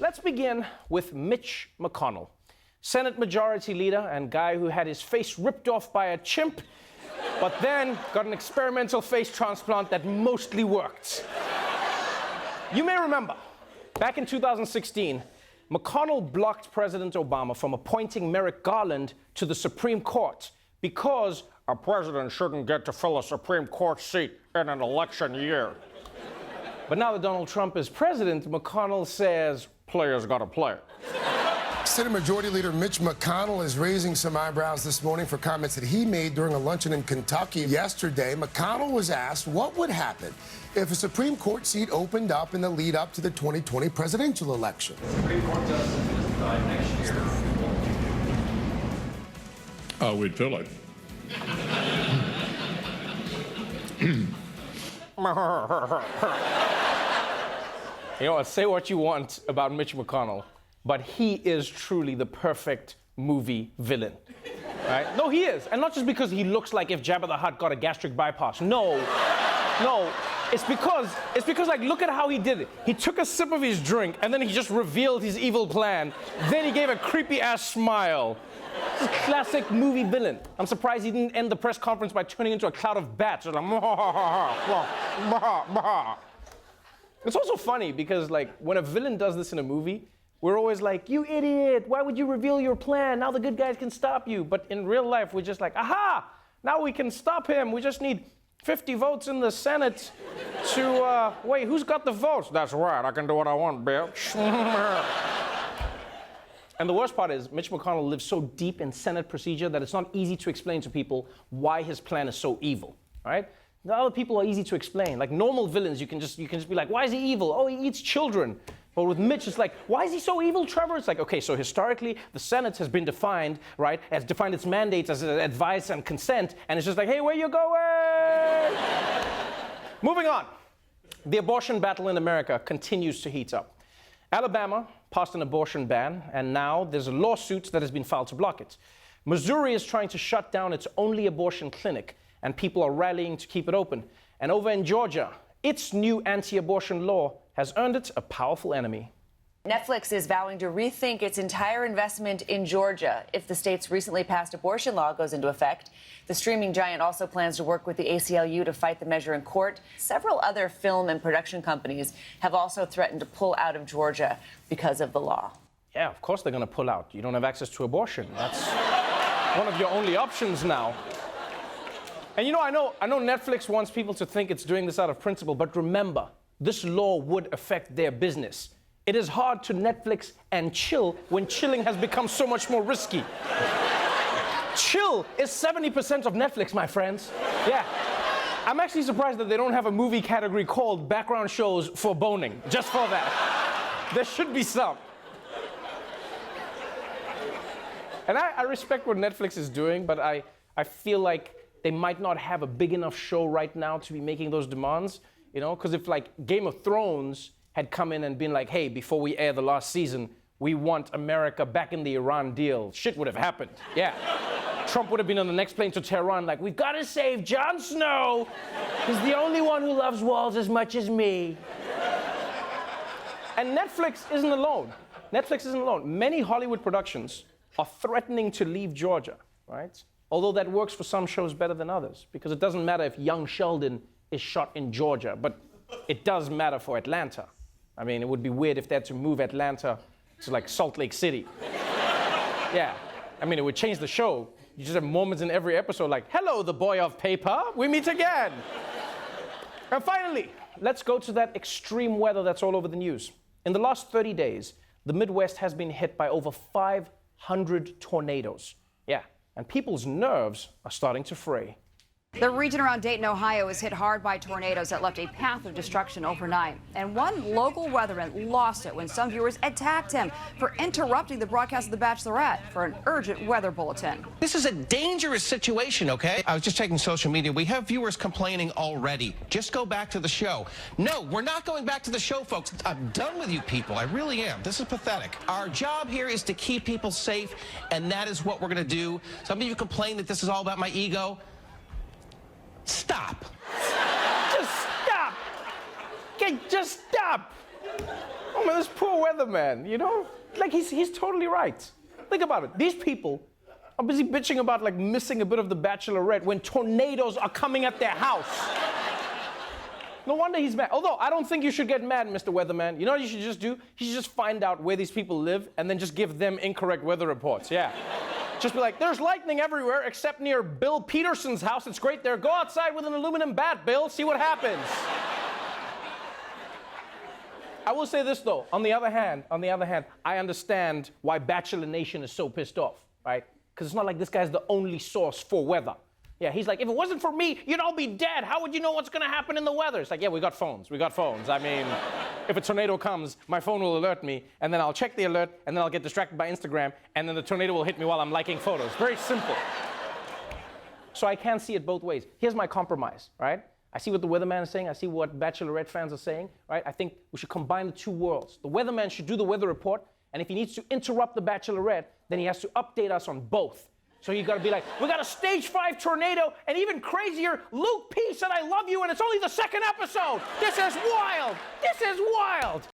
Let's begin with Mitch McConnell, Senate Majority Leader and guy who had his face ripped off by a chimp, but then got an experimental face transplant that mostly worked. You may remember, back in 2016, McConnell blocked President Obama from appointing Merrick Garland to the Supreme Court because a president shouldn't get to fill a Supreme Court seat in an election year. But now that Donald Trump is president, McConnell says players gotta play. Senate Majority Leader Mitch McConnell is raising some eyebrows this morning for comments that he made during a luncheon in Kentucky yesterday. McConnell was asked what would happen if a Supreme Court seat opened up in the lead up to the 2020 presidential election. Supreme Court justice is decided next year. We'd fill it. You know, say what you want about Mitch McConnell, but he is truly the perfect movie villain, right? No, he is. And not just because he looks like if Jabba the Hutt got a gastric bypass. No. It's because, like, look at how he did it. He took a sip of his drink, and then he just revealed his evil plan. Then he gave a creepy-ass smile. This is classic movie villain. I'm surprised he didn't end the press conference by turning into a cloud of bats. Like, it's also funny because, like, when a villain does this in a movie, we're always like, you idiot, why would you reveal your plan? Now the good guys can stop you. But in real life, we're just like, aha, now we can stop him. We just need 50 votes in the Senate to, wait, who's got the votes? That's right, I can do what I want, bitch. And the worst part is, Mitch McConnell lives so deep in Senate procedure that it's not easy to explain to people why his plan is so evil, right? The other people are easy to explain. Like normal villains, you can just be like, why is he evil? Oh, he eats children. But with Mitch, it's like, why is he so evil, Trevor? It's like, okay, so historically, the Senate has been defined, right, has defined its mandates as advice and consent, and it's just like, hey, where you going? Moving on. The abortion battle in America continues to heat up. Alabama passed an abortion ban, and now there's a lawsuit that has been filed to block it. Missouri is trying to shut down its only abortion clinic, and people are rallying to keep it open. And over in Georgia, its new anti-abortion law has earned it a powerful enemy. Netflix is vowing to rethink its entire investment in Georgia if the state's recently passed abortion law goes into effect. The streaming giant also plans to work with the ACLU to fight the measure in court. Several other film and production companies have also threatened to pull out of Georgia because of the law. Yeah, of course they're going to pull out. You don't have access to abortion. That's one of your only options now. And you know, I know Netflix wants people to think it's doing this out of principle, but remember, this law would affect their business. It is hard to Netflix and chill when chilling has become so much more risky. Chill is 70% of Netflix, my friends. Yeah. I'm actually surprised that they don't have a movie category called background shows for boning, just for that. There should be some. And I respect what Netflix is doing, but I feel like they might not have a big enough show right now to be making those demands, you know? Because if, like, Game of Thrones had come in and been like, hey, before we air the last season, we want America back in the Iran deal, shit would have happened. Yeah. Trump would have been on the next plane to Tehran like, we've got to save Jon Snow. He's the only one who loves walls as much as me. And Netflix isn't alone. Netflix isn't alone. Many Hollywood productions are threatening to leave Georgia, right? Although that works for some shows better than others, because it doesn't matter if Young Sheldon is shot in Georgia, but it does matter for Atlanta. I mean, it would be weird if they had to move Atlanta to, like, Salt Lake City. Yeah, I mean, it would change the show. You just have moments in every episode like, hello, the boy of paper, we meet again. And finally, let's go to that extreme weather that's all over the news. In the last 30 days, the Midwest has been hit by over 500 tornadoes. Yeah. And people's nerves are starting to fray. The region around Dayton, Ohio is hit hard by tornadoes that left a path of destruction overnight. And one local weatherman lost it when some viewers attacked him for interrupting the broadcast of The Bachelorette for an urgent weather bulletin. This is a dangerous situation, okay? I was just checking social media. We have viewers complaining already. Just go back to the show. No, we're not going back to the show, folks. I'm done with you people. I really am. This is pathetic. Our job here is to keep people safe, and that is what we're going to do. Some of you complain that this is all about my ego. Stop. Just stop. Okay, just stop. Oh Oh man, this poor weatherman, you know? Like he's totally right. Think about it. These people are busy bitching about like missing a bit of the Bachelorette when tornadoes are coming at their house. No wonder he's mad. Although, I don't think you should get mad, Mr. Weatherman. You know what you should just do? You should just find out where these people live and then just give them incorrect weather reports. Yeah. Just be like, there's lightning everywhere except near Bill Peterson's house. It's great there. Go outside with an aluminum bat, Bill. See what happens. I will say this, though. On the other hand, I understand why Bachelor Nation is so pissed off, right? Because it's not like this guy's the only source for weather. Yeah, he's like, if it wasn't for me, you'd all be dead. How would you know what's going to happen in the weather? It's like, yeah, we got phones. I mean, if a tornado comes, my phone will alert me, and then I'll check the alert, and then I'll get distracted by Instagram, and then the tornado will hit me while I'm liking photos. Very simple. So I can see it both ways. Here's my compromise, right? I see what the weatherman is saying. I see what Bachelorette fans are saying, right? I think we should combine the two worlds. The weatherman should do the weather report, and if he needs to interrupt the Bachelorette, then he has to update us on both. So you gotta be like, we got a stage 5 tornado, and even crazier, Luke P said I love you, and it's only the 2nd episode. This is wild. This is wild.